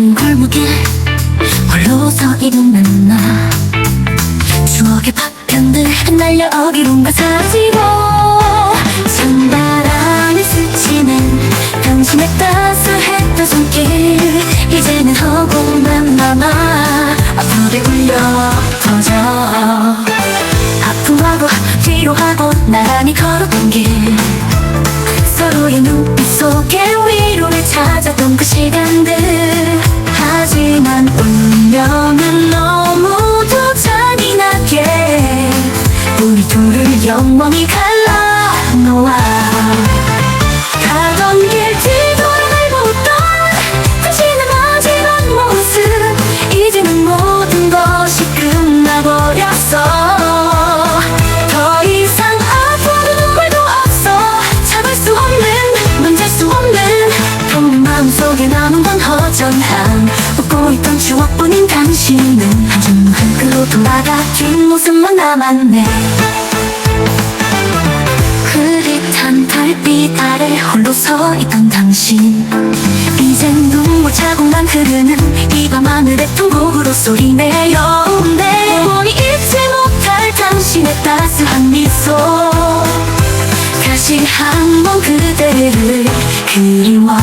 좁은 골목에 홀로 서 있는 나, 추억의 파편들 흩날려 어디론가 사지고, 찬바람이 스치는 당신의 따스했던 손길, 이제는 허공만 남아 앞으로 울려 퍼져. 아프하고 위로하고 나란히 걸었던 길, 서로의 눈빛 속에 위로를 찾았던 그 시간들. 하지만 운명은 너무도 잔인하게 우리 둘을 영원히 갈라놓아. 가던 길 뒤돌아날 못던 당신의 마지막 모습, 이제는 모든 것이 끝나버렸어. 더 이상 아파도 눈물도 없어. 참을 수 없는, 만질 수 없는 텅빈 마음속에 남은 건 허전함. 웃고 있던 추억뿐인 당신은 한줌 흙으로 돌아가 뒷모습만 남았네. 흐릿한 달빛 아래 홀로 서 있던 당신, 이젠 눈물 자국만 흐르는 이 밤 하늘의 통곡으로 소리내요. 내 영원히 잊지 못할 당신의 따스한 미소, 다시 한번 그대를 그리워.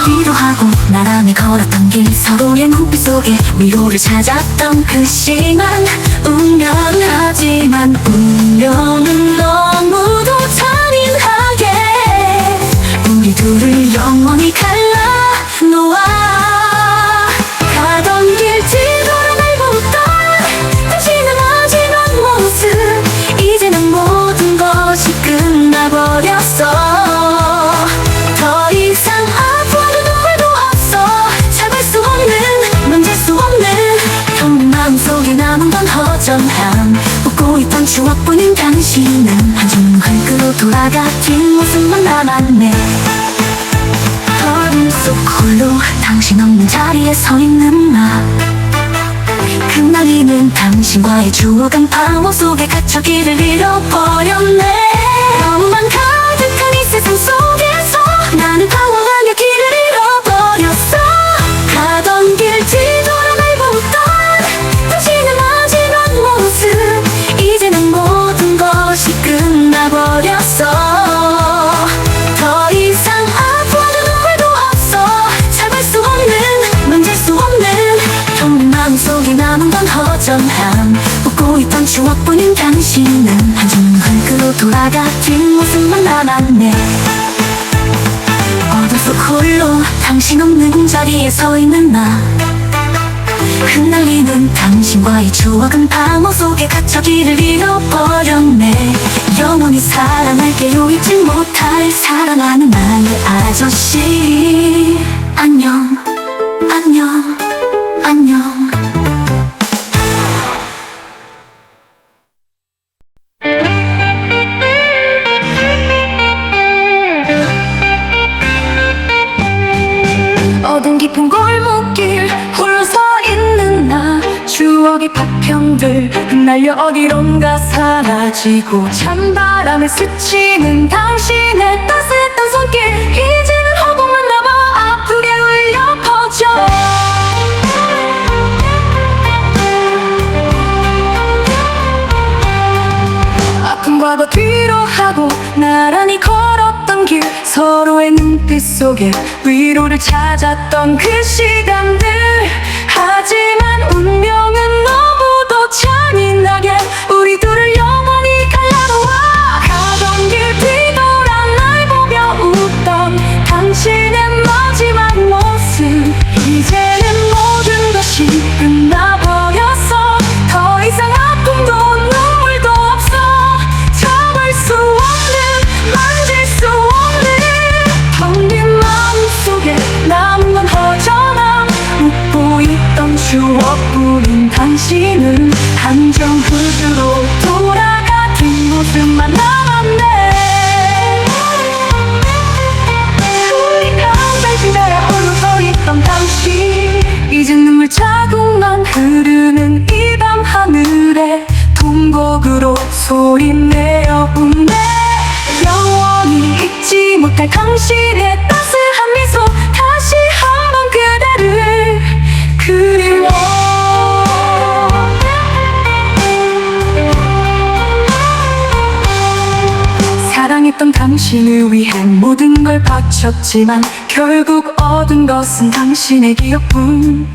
위로하고 나란히 걸었던 길, 서로의 눈빛 속에 위로를 찾았던 그 시간. 하지만 운명은 너무도 잔인하게 우리 둘을 영원히 갈라놓아. 가던 길 뒤돌아날 못던 당신의 마지막 모습, 이제는 모든 것이 끝나버렸어. 속에 남은 건 허전함. 웃고 있던 추억뿐인 당신은 한줌 흙으로 돌아가 뒷모습만 남았네. 어둠 속 홀로 당신 없는 자리에 서 있는 나, 흩날리는 당신과의 추억은 방어 속에 갇혀 길을 잃어버렸네. 너무만 가득한 이 세상 속에서 나는 방황하며 길을 잃어버렸어. 가던 길 뒤돌아날 못던 당신의 마지막 모습, 이제는 모든 것이 끝나버렸어. 더 이상 아파도 눈물도 없어. 참을 수 없는, 만질 수 없는 텅빈 마음속에 남은 건 허전함. 웃고 있던 추억뿐인 당신은 한줌 흙으로 돌아가 뒷모습만 남았네. 어둠 속 홀로 당신 없는 자리에 서 있는 나, 흩날리는 당신과의 추억은 방어 속에 갇혀 길을 잃어버렸네. 영원히 사랑할게요, 잊지 못할 사랑하는 나의 아저씨. 안녕, 안녕, 안녕. 어둠 깊은 골목길 홀로 서 있는 나, 추억의 파편들 흩날려 어디론가 사라지고, 찬바람에 스치는 당신의 따스했던 손길, 이제는 허공만 남아 아프게 울려 퍼져. 아픈 과거 뒤로하고 나란히 걸었던 길, 서로의 눈빛 속에 위로를 찾았던 그 시간들. 하지만 운명은 너무도 잔인하게 우리 둘을 영원히 갈라놓아. 가던 길 뒤돌아 날 보며 웃던 당신의 마지막 모습, 이제는 모든 것이 끝나버렸어. 더 이상 아픔도 눈물도 없어. 참을 수 없는, 만질 수 없는 텅빈 마음속에 남은 건 허전함. 웃고 있던 추억뿐인 당신은 한점 흙으로 돌아가 뒷모습만 남았네. 우리 한 발씩 내려 홀로 서 있던 당신, 이젠 눈물 자국만 자국만 흐르는 이 밤 하늘에 동곡으로 소리내어 웃네. 영원히 잊지 못할 당신의 따스한 미소, 다시 한번 그대를 그리워. 사랑했던 당신을 위해 모든 걸 바쳤지만 결국 얻은 것은 당신의 기억뿐.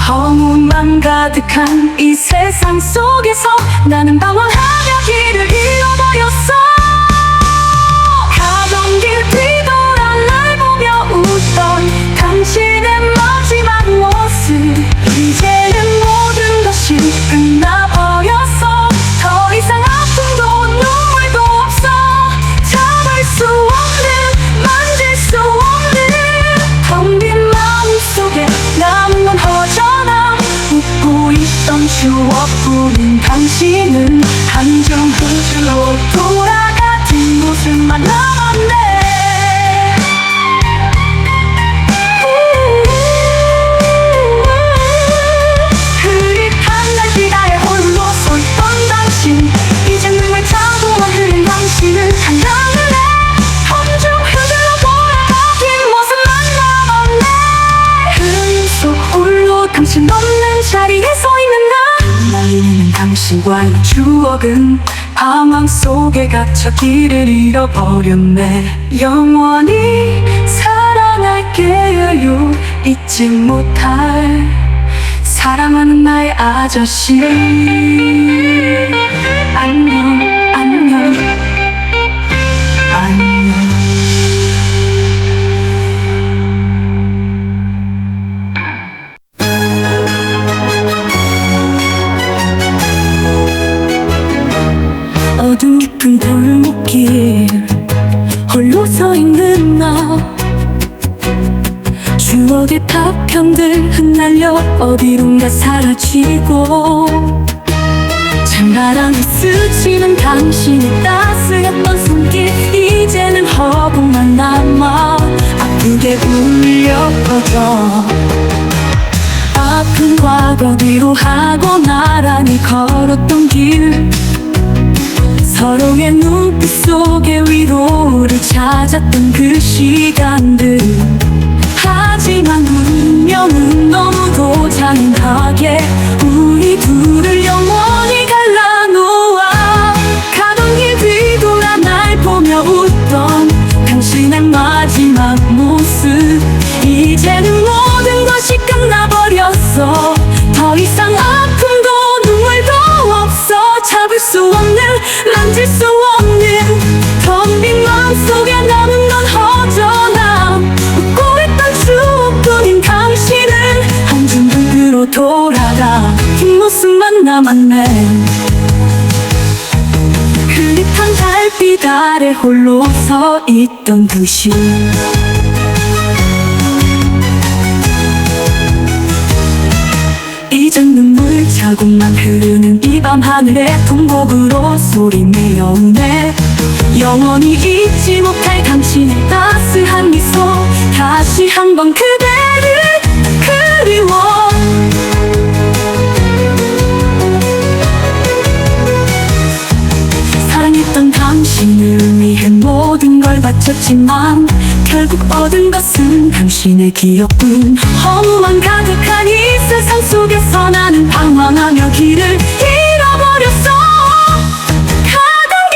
허무만 가득한 이 세상 속에서 나는 방황하며 길을 잃어버렸어. 가던 길 뒤돌아 날 보며 웃던 당신의 마지막 모습, 이제는 모든 것이 끝나버렸어. 더 이상 아픔도 눈물도 없어. 잡을 수 없는, 만질 수 없는 텅 빈 마음속에 남은 건 허전함. 웃고 있던 추억뿐인 당신은 한줌 후줄로 돌아가 뒷모습만 남았네. 흐릿한 날비다에 홀로 서 있던 당신, 이제 눈물 자국만 흘린 당신은 한강을래. 한줌 흐들러 돌아가 뒷모습만 남았네. 흐름 속 홀로 당신 없는 자리에 서 있는 나, 날리는 당신과의 추억은 방황 속에 갇혀 길을 잃어버렸네. 영원히 사랑할게요. 잊지 못할 사랑하는 나의 아저씨. 안녕, 안녕, 안녕. 어둠 깊은 골목길 홀로 서 있는 나, 추억의 파편들 흩날려 어디론가 사라지고, 찬바람이 스치는 당신의 따스했던 손길, 이제는 허공만 남아 아프게 울려 퍼져. 아픈 과거 뒤로하고 나란히 걸었던 길, 서로의 눈빛 속에 위로를 찾았던 그 시간들. 하지만 운명은 너무도 잔인하게 우리 둘을 영원히 갈라놓아. 가던 길 뒤돌아 날 보며 웃던 당신의 마지막 모습, 이제는 모든 것이 끝나버렸어. 더 이상 아픔도 눈물도 없어. 잡을 수 없는, 만질 수 없는 텅 빈 마음속에 남은 건 허전함. 웃고 있던 추억뿐인 당신은 한줌 흙으로 돌아가 뒷모습만 남았네. 흐릿한 달빛 아래 홀로 서 있던 그 시, 이젠 눈물 자국만 흐르는 이 밤 하늘에 동곡으로 소리내어 우네. 영원히 잊지 못할 당신의 따스한 미소, 다시 한번 그대를 그리워. 사랑했던 당신을 위해 모든 걸 바쳤지만 결국 얻은 것은 당신의 기억뿐. 허무만 가득한 이 세상 속에서 나는 방황하며 길을 잃어버렸어. 가던 길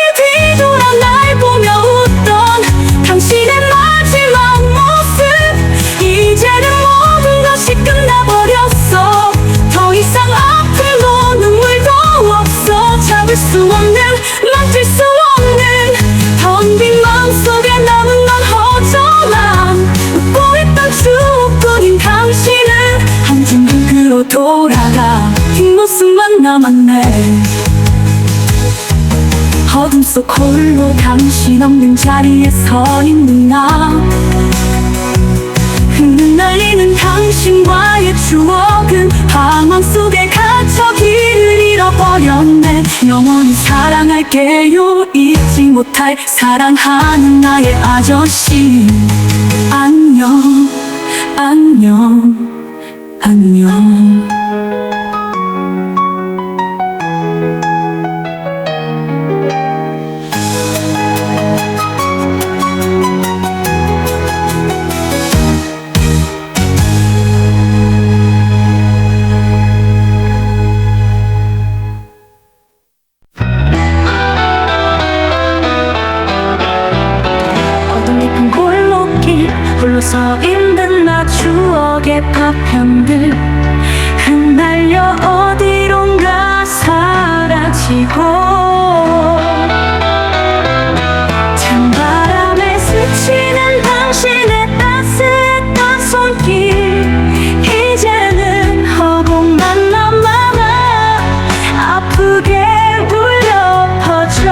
뒤돌아 날 보며 웃던 당신의 마지막 모습, 이제는 모든 것이 끝나버렸어. 더 이상 아픔도 눈물도 없어. 잡을 수 없는, 만질 수 없는 텅 빈 마음속에 남은 건 허전함. 웃고 있던 추억뿐인 당신은 한줌 흙으로 돌아가 뒷모습만 남았네. 어둠 속 홀로 당신 없는 자리에 서 있는 나, 흩날리는 당신과의 추억은 방황 속에 갇혀 길을 잃어버렸네. 영원히 사랑할게요. 잊지 못할 사랑하는 나의 아저씨. 안녕, 안녕, 안녕. 파편들 흩날려 어디론가 사라지고 찬바람에 스치는 당신의 따스했던 손길 이제는 허공만 남아 아프게 울려 퍼져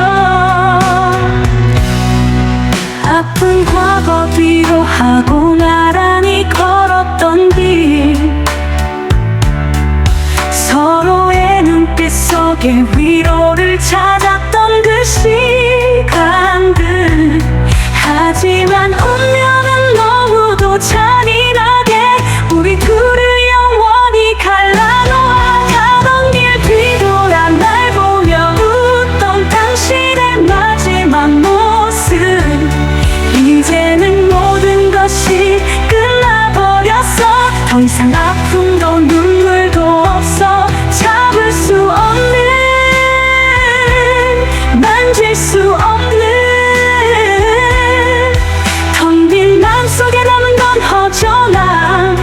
아픈 과거 위로하고 나란히 걸었던 길 서로의 눈빛 속에 위로를 찾았던 그 시간들 하지만 운명은 너무도 잔인하게 우리 둘을 영원히 갈라놓아 가던 길 뒤돌아 날 보며 웃던 당신의 마지막 모습 이제는 모든 것이 끝나버렸어 더 이상 아픔도 눈물도 없어 잡을 수 없는 만질 수 없는 텅 빈 맘속에 남은 건 허전함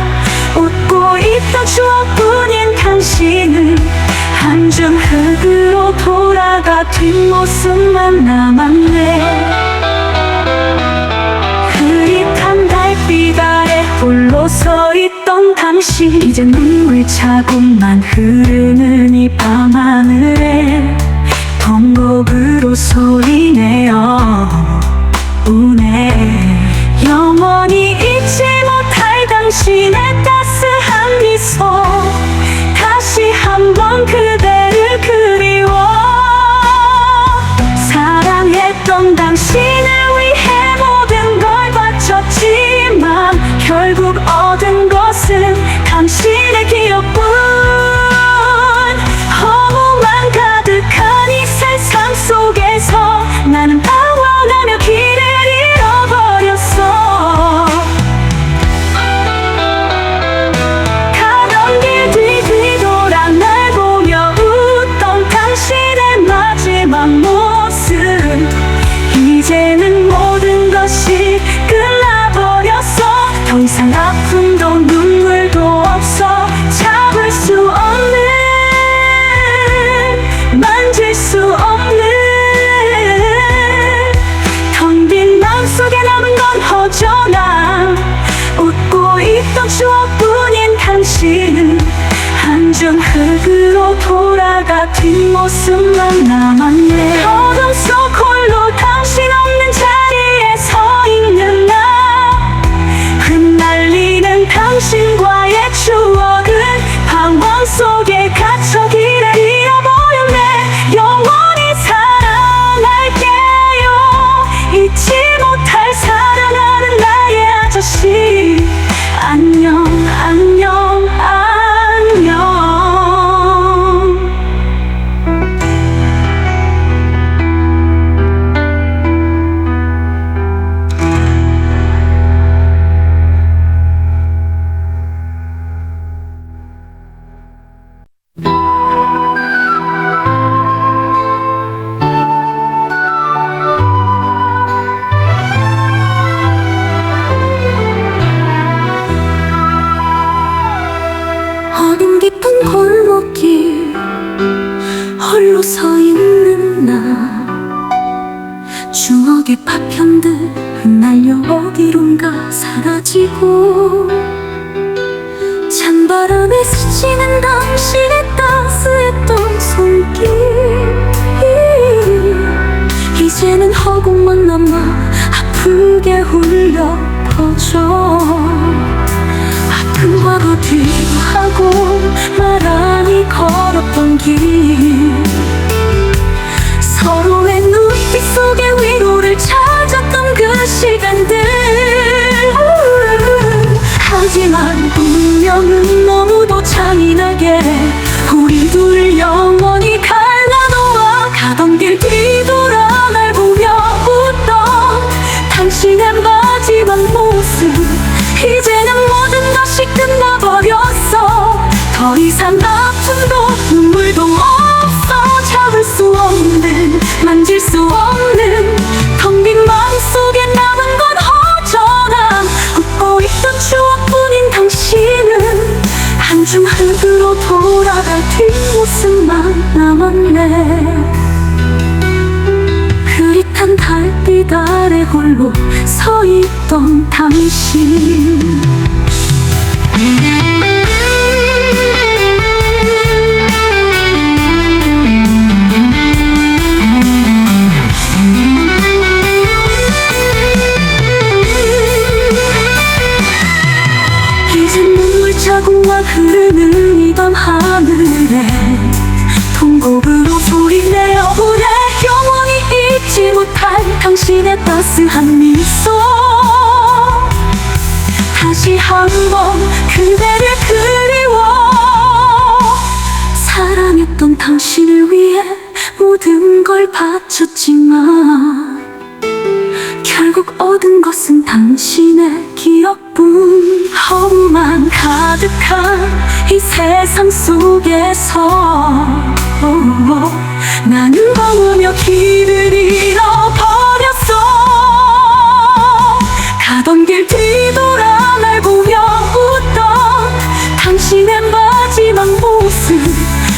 웃고 있던 추억뿐인 당신은 한 줌 흙으로 돌아가 뒷모습만 남았네 흐릿한 달빛 아래 홀로 서 있던 당신 이제 눈물 자국만 흐르는 이 밤하늘에 번곡으로 소리내어 우네 영원히 잊지 못할 당신의 따스한 미소 다시 한번 그대를 그리워 사랑했던 당신을 위해 모든 걸 바쳤지만 결국 얻은 것은 당신의 기억뿐 허무만 가득한 이 세상 속에서 나는 방황하며 길을 잃어버렸어 가던 길 뒤돌아 날 보며 웃던 당신의 마지막 모습 이제는 모든 것이 끝나버렸어 더 이상 아픔도 눈물도 없어 잡을 수 없는 만질 수 없는 텅 빈 맘속에 남은 건 허전함 웃고 있던 추억뿐인 당신은 한 줌 흙으로 돌아가 뒷모습만 남았네 어둠 속 홀로 당신 없는 자리에 서 있는 나 흩날리는 당신과의 추억은 방황 속에 갇혀 길을 잃어버렸네 영원히 사랑할게요 잊지 못할 사랑하는 나의 아저씨 안녕 안녕 안녕 어둠 깊은 골목길 홀로 서 있는 나 추억의 파편들 흩날려 어디론가 사라지고 찬바람에 스치는 당신의 따스했던 손길 이제는 허공만 남아 아프게 울려 퍼져 아픈 과거 뒤로하고 나란히 걸었던 길 서로의 눈빛 속에 위로를 찾았던 그 시간들 하지만 운명은 너무도 잔인하게 우리 둘 영원히 갈라놓아 가던 길 뒤돌아 날 보며 웃던 당신의 마지막 모습 이제는 모든 것이 끝나버렸어 더 이상 아픔도 눈물도 없어 잡을 수 없는 만질 수 없는 텅 빈 마음속에 남은 건 허전함 웃고 있던 추억뿐인 당신은 뒷모습만 남았네. 흐릿한 달빛 아래 홀로 서 있던 당신. 이젠 눈물 자국만 흐르는 이 밤 하늘에 통곡으로 소리내어 보내. 영원히 잊지 못할 당신의 따스한 미소. 다시 한번 그대를 그리워. 사랑했던 당신을 위해 모든 걸 바쳤지만 결국 얻은 것은 당신의 기억뿐. 허무만 가득한 이 세상 속에서 나는 방황하며 길을 잃어버렸어. 가던 길 뒤돌아 날 보며 웃던 당신의 마지막 모습.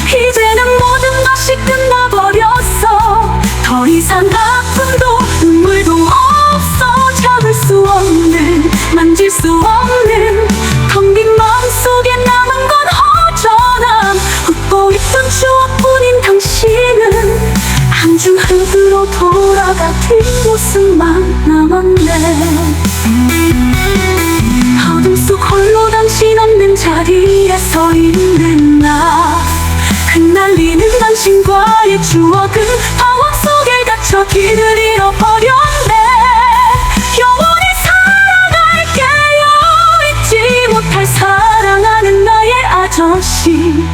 이제는 모든 것이 끝나버렸어. 더 이상 아픔도 눈물도 없어. 잡을 수 없는, 만질 수 없는 텅 빈 마음속에 남은 건 허전함. 웃고 있던 추억뿐인 당신은 한 줌 흙으로 돌아가 뒷모습만 남았네. 어둠 속 홀로 당신 없는 자리에 서 있는 나. 흩날리는 당신과의 추억은 방황 속에 갇혀 길을 잃어버렸네. 영원히 사랑할게요. 잊지 못할 사랑하는 나의 아저씨.